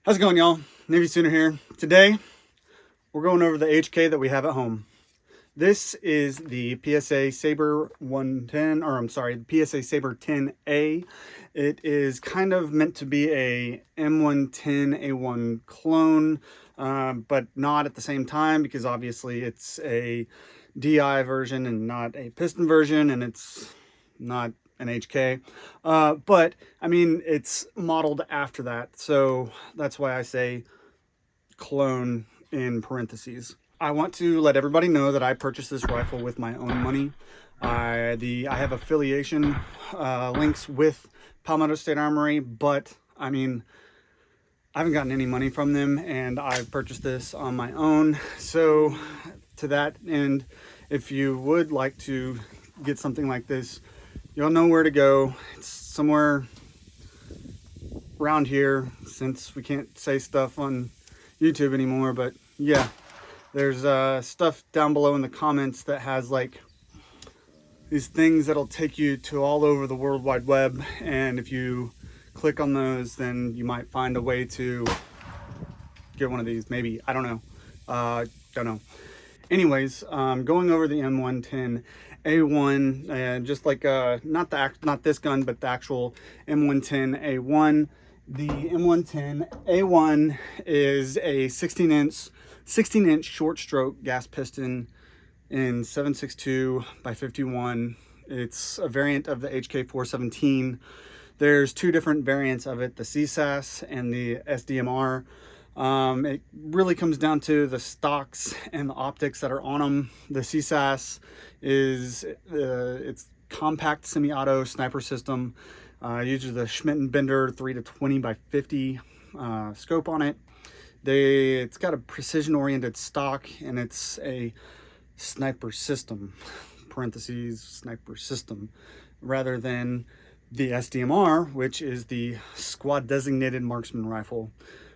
How's it going, y'all? Navy Sooner here. Today, we're going over the HK that we have at home. This is the PSA Sabre-110, or I'm sorry, the PSA Sabre10A. It is kind of meant to be a M110 A1 clone, but not at the same time because obviously it's a DI version and not a piston version, and it's not an HK, but I mean it's modeled after that, so that's why I say clone in parentheses. I want to let everybody know that I purchased this rifle with my own money. I have affiliation links with Palmetto State Armory, but I mean I haven't gotten any money from them, and I purchased this on my own. So to that end, if you would like to get something like this, you'll know where to go. It's somewhere around here, since we can't say stuff on YouTube anymore. But yeah, there's stuff down below in the comments that has like these things that'll take you to all over the World Wide Web, and if you click on those, then you might find a way to get one of these. Maybe, I don't know. Don't know. Anyways, going over the M110 A1, just like not this gun, but the actual M110 A1. The M110 A1 is a 16-inch short stroke gas piston in 7.62 by 51. It's a variant of the HK417. There's two different variants of it, the CSAS and the SDMR. It really comes down to the stocks and the optics that are on them. The CSAS is it's compact semi-auto sniper system. Uses the Schmidt & Bender 3-20 by 50 scope on it. It's got a precision-oriented stock, and it's a sniper system, parentheses sniper system, rather than the SDMR, which is the squad designated marksman rifle,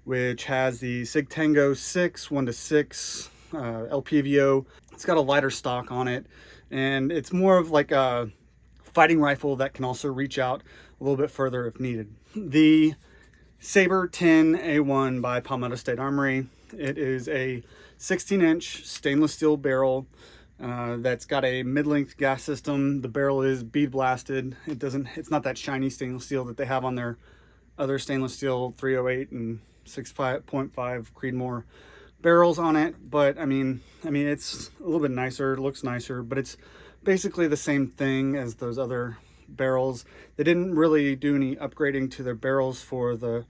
which has the Sig Tango 6 1-6 LPVO. It's got a lighter stock on it, and it's more of like a fighting rifle that can also reach out a little bit further if needed. The Sabre10 A1 by Palmetto State Armory. It is a 16-inch stainless steel barrel that's got a mid-length gas system. The barrel is bead blasted. It's not that shiny stainless steel that they have on their other stainless steel 308 and 6.5 Creedmoor barrels on it. But I mean it's a little bit nicer, it looks nicer, but it's basically the same thing as those other barrels. They didn't really do any upgrading to their barrels for the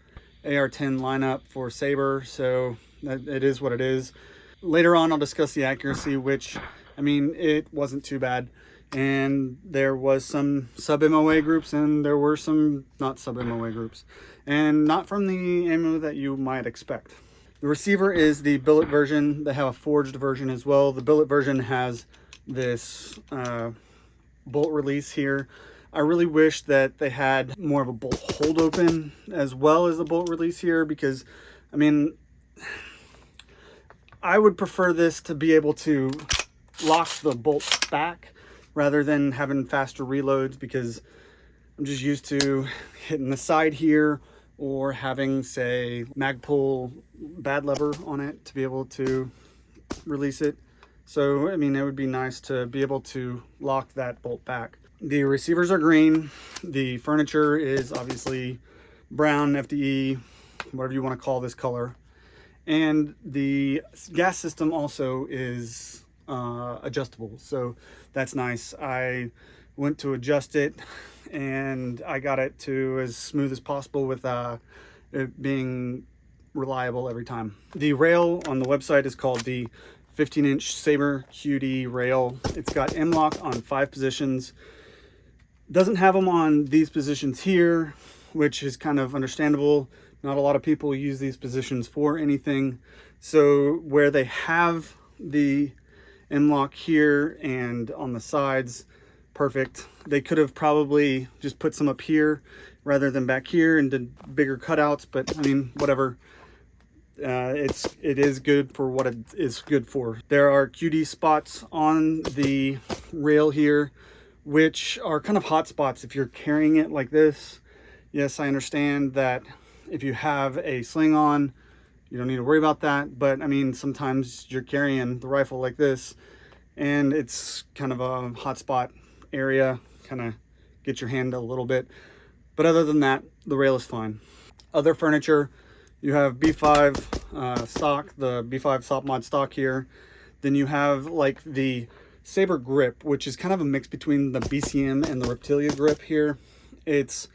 AR-10 lineup for Sabre, so it is what it is. Later on I'll discuss the accuracy, which I mean it wasn't too bad, and there was some sub-MOA groups and there were some not sub-MOA groups, and not from the ammo that you might expect. The receiver is the billet version. They have a forged version as well. The billet version has this bolt release here. I really wish that they had more of a bolt hold open as well as the bolt release here, because I mean I would prefer this to be able to lock the bolts back rather than having faster reloads, because I'm just used to hitting the side here or having, say, Magpul bad lever on it to be able to release it. So I mean it would be nice to be able to lock that bolt back. The receivers are green. The furniture is obviously brown, FDE, whatever you want to call this color. And the gas system also is adjustable, so that's nice. I went to adjust it, and I got it to as smooth as possible with it being reliable every time. The rail on the website is called the 15-inch Sabre QD rail. It's got M-LOK on 5 positions. Doesn't have them on these positions here, which is kind of understandable. Not a lot of people use these positions for anything. So where they have the M-LOK here and on the sides, perfect. They could have probably just put some up here rather than back here and did bigger cutouts, but I mean, whatever. It is good for what it is good for. There are QD spots on the rail here, which are kind of hot spots if you're carrying it like this. Yes, I understand that If you have a sling on, you don't need to worry about that. But I mean, sometimes you're carrying the rifle like this and it's kind of a hot spot area, kind of get your hand a little bit. But other than that, the rail is fine. Other furniture, you have B5 stock, the B5 soft mod stock here. Then you have like the Sabre grip, which is kind of a mix between the BCM and the Reptilia grip here. It's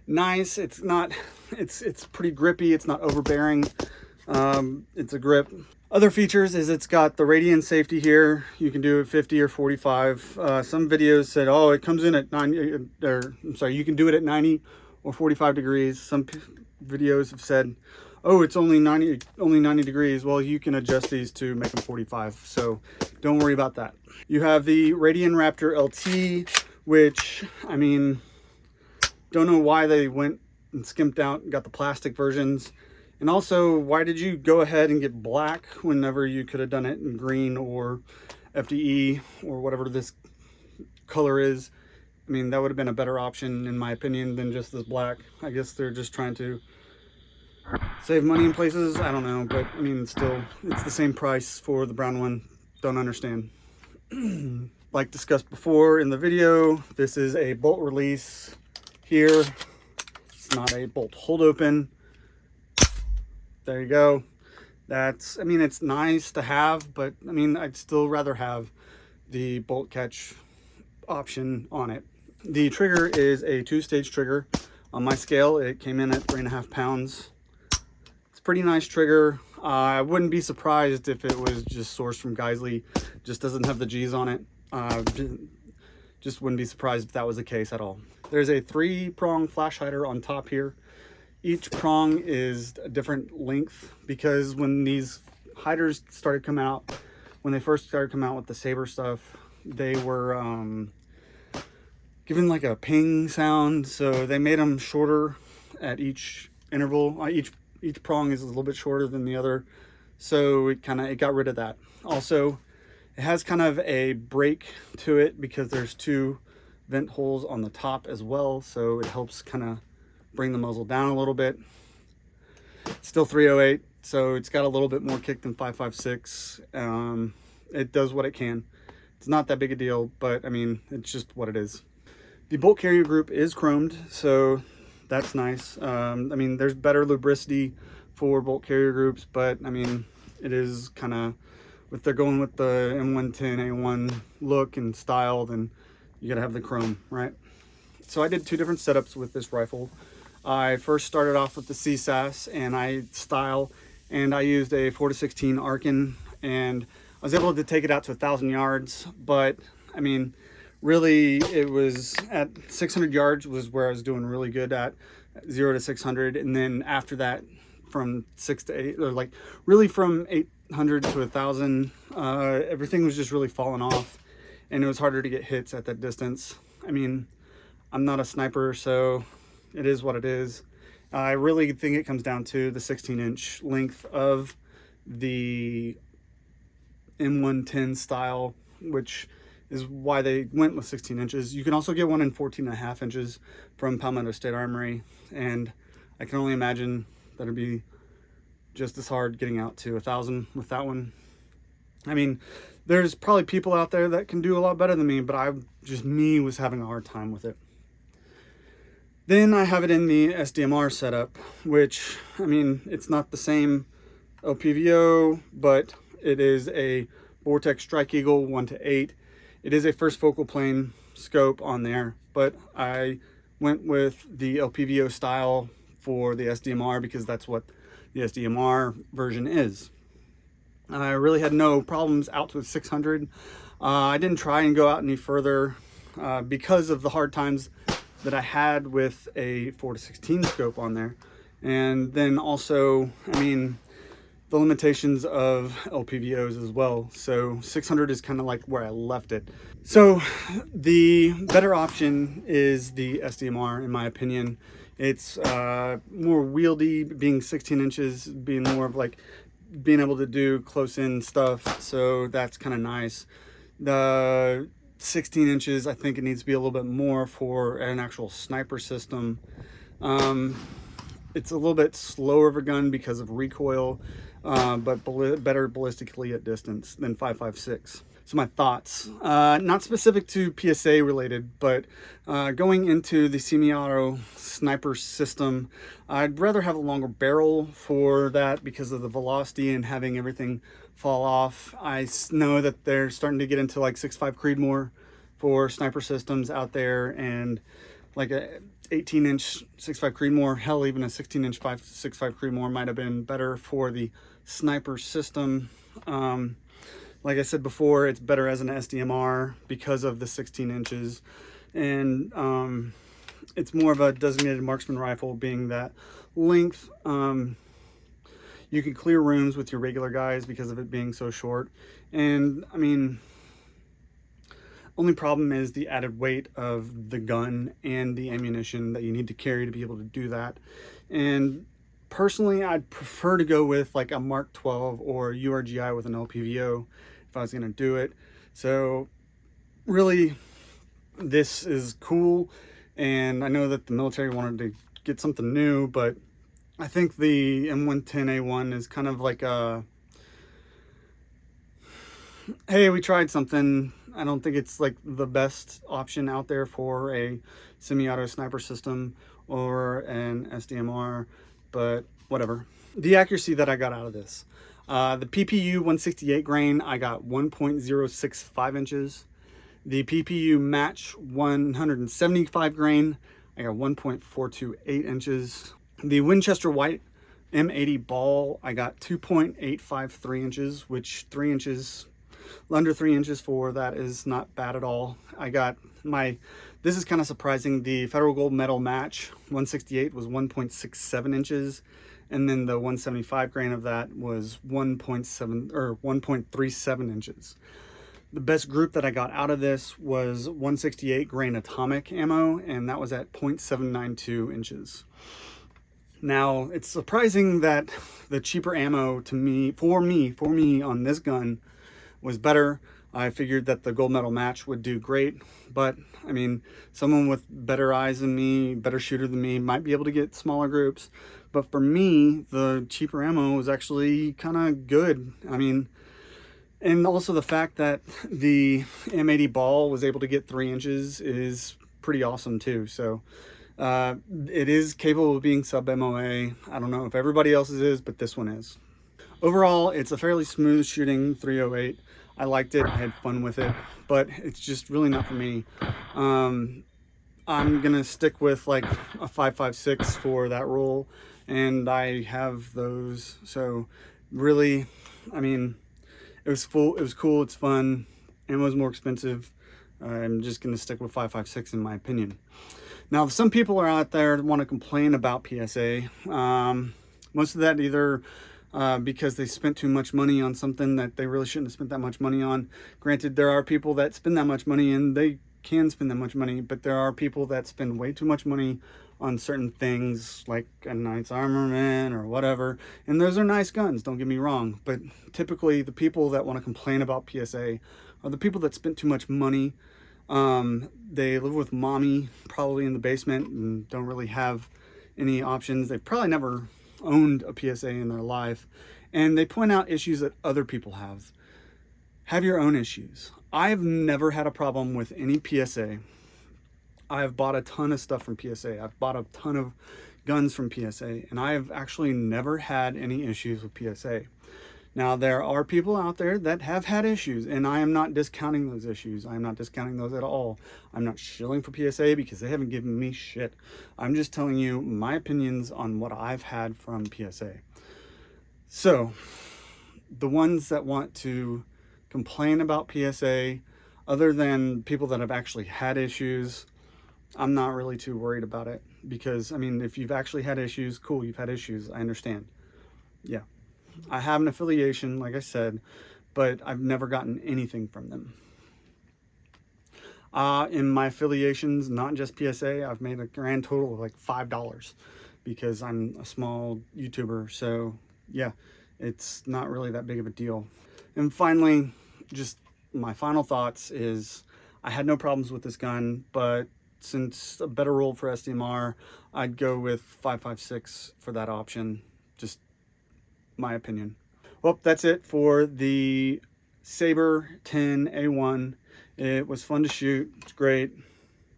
nice. It's not, it's pretty grippy. It's not overbearing. It's a grip. Other features is it's got the radian safety here. You can do it 50 or 45. Some videos said, oh, it comes in at 90, or I'm sorry, you can do it at 90 or 45 degrees. Some videos have said, oh, it's only 90 degrees. Well, you can adjust these to make them 45. So don't worry about that. You have the Radian Raptor LT, which, I mean, don't know why they went and skimped out and got the plastic versions. And also, why did you go ahead and get black whenever you could have done it in green or FDE or whatever this color is? I mean, that would have been a better option, in my opinion, than just this black. I guess they're just trying to save money in places. I don't know, but I mean, still, it's the same price for the brown one. Don't understand. Like discussed before in the video, this is a bolt release here. It's not a bolt hold open. There you go. That's, I mean, it's nice to have, but I mean, I'd still rather have the bolt catch option on it. The trigger is a 2-stage trigger. On my scale, it came in at 3.5 pounds. It's a pretty nice trigger. I wouldn't be surprised if it was just sourced from Geisley. Just doesn't have the G's on it. Just wouldn't be surprised if that was the case at all. There's a 3-prong flash hider on top here. Each prong is a different length because when these hiders started coming out, when they first started coming out with the Sabre stuff, they were given like a ping sound, so they made them shorter at each interval. Each prong is a little bit shorter than the other, so it got rid of that. Also, it has kind of a break to it because there's 2 vent holes on the top as well, so it helps kind of bring the muzzle down a little bit. Still 308, so it's got a little bit more kick than 5.56. It does what it can. It's not that big a deal, but I mean, it's just what it is. The bolt carrier group is chromed, so that's nice. I mean, there's better lubricity for bolt carrier groups, but I mean, it is kind of, if they're going with the M110 A1 look and style, then you gotta have the chrome, right? So I did 2 different setups with this rifle. I first started off with the CSAS and style, and I used a 4-16 Arkin, and I was able to take it out to 1,000 yards. But I mean, really, it was at 600 yards was where I was doing really good at, 0 to 600, and then after that, from 6 to 8, or like really from 800 to 1,000, everything was just really falling off, and it was harder to get hits at that distance. I mean, I'm not a sniper, so it is what it is. I really think it comes down to the 16-inch length of the M110 style, which is why they went with 16 inches. You can also get one in 14.5 inches from Palmetto State Armory, and I can only imagine that it'd be just as hard getting out to 1,000 with that one. I mean, there's probably people out there that can do a lot better than me, but me was having a hard time with it. Then I have it in the SDMR setup, which, I mean, it's not the same LPVO, but it is a Vortex Strike Eagle 1:8. It is a first focal plane scope on there, but I went with the LPVO style for the SDMR because that's what the SDMR version is. I really had no problems out to 600. I didn't try and go out any further because of the hard times that I had with a 4-16 scope on there. And then also, I mean, the limitations of LPVOs as well. So 600 is kind of like where I left it. So the better option is the SDMR, in my opinion. It's more wieldy, being 16 inches, being more of like being able to do close in stuff. So that's kind of nice. The 16 inches, I think it needs to be a little bit more for an actual sniper system. It's a little bit slower of a gun because of recoil, but better ballistically at distance than 5.56. So my thoughts, not specific to PSA related, but going into the semi-auto sniper system, I'd rather have a longer barrel for that because of the velocity and having everything fall off. I know that they're starting to get into like 6.5 Creedmoor for sniper systems out there, and like a 18-inch 6.5 Creedmoor, hell, even a 16-inch 6.5 Creedmoor might have been better for the sniper system. Like I said before, it's better as an SDMR because of the 16 inches, and it's more of a designated marksman rifle, being that length. You can clear rooms with your regular guys because of it being so short, and I mean, only problem is the added weight of the gun and the ammunition that you need to carry to be able to do that. And personally, I'd prefer to go with like a Mark 12 or URGI with an LPVO if I was going to do it. So really, this is cool, and I know that the military wanted to get something new, but I think the M110 A1 is kind of like a, hey, we tried something. I don't think it's like the best option out there for a semi-auto sniper system or an SDMR, but whatever. The accuracy that I got out of this, the PPU 168 grain, I got 1.065 inches. The PPU match 175 grain, I got 1.428 inches. The Winchester White M80 ball, I got 2.853 inches, which 3 inches, under 3 inches for that is not bad at all. I got my, this is kind of surprising, the Federal Gold Medal match 168 was 1.67 inches, and then the 175 grain of that was 1.7 or 1.37 inches. The best group that I got out of this was 168 grain atomic ammo, and that was at 0.792 inches. Now, it's surprising that the cheaper ammo to me, for me on this gun was better. I figured that the gold medal match would do great, but I mean, someone with better eyes than me, better shooter than me, might be able to get smaller groups. But for me, the cheaper ammo was actually kind of good. I mean, and also the fact that the M80 ball was able to get 3 inches is pretty awesome too. So it is capable of being sub MOA. I don't know if everybody else's is, but this one is. Overall, it's a fairly smooth shooting 308. I liked it, I had fun with it, but it's just really not for me. I'm gonna stick with like a 5.56 for that roll, and I have those. So really, I mean, it was cool, it's fun, and it was more expensive. I'm just gonna stick with 5.56 in my opinion. Now, some people are out there that want to complain about PSA. Most of that either because they spent too much money on something that they really shouldn't have spent that much money on. Granted, there are people that spend that much money, and they can spend that much money, but there are people that spend way too much money on certain things like a Knight's Armament or whatever, and those are nice guns, don't get me wrong, but typically the people that want to complain about PSA are the people that spent too much money. They live with mommy probably in the basement and don't really have any options. They probably never owned a PSA in their life, and they point out issues that other people have. Have your own issues. I've never had a problem with any PSA. I've bought a ton of stuff from PSA. I've bought a ton of guns from PSA, and I have actually never had any issues with PSA. Now, there are people out there that have had issues, and I am not discounting those issues. I am not discounting those at all. I'm not shilling for PSA because they haven't given me shit. I'm just telling you my opinions on what I've had from PSA. So, the ones that want to complain about PSA, other than people that have actually had issues, I'm not really too worried about it. Because, I mean, if you've actually had issues, cool, you've had issues. I understand. Yeah. I have an affiliation, like I said, but I've never gotten anything from them. In my affiliations, not just PSA, I've made a grand total of like $5 because I'm a small YouTuber. So yeah, it's not really that big of a deal. And finally, just my final thoughts is I had no problems with this gun, but since a better roll for SDMR, I'd go with 5.56 for that option. Just my opinion. Well, that's it for the Sabre10 A1. It was fun to shoot. It's great.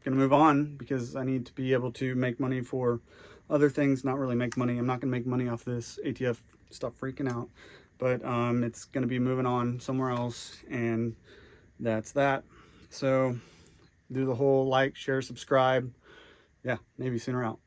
Gonna move on because I need to be able to make money for other things. Not really make money. I'm not gonna make money off this ATF stuff freaking out, but it's gonna be moving on somewhere else, and that's that. So do the whole like, share, subscribe. Yeah, Navy Sooner out.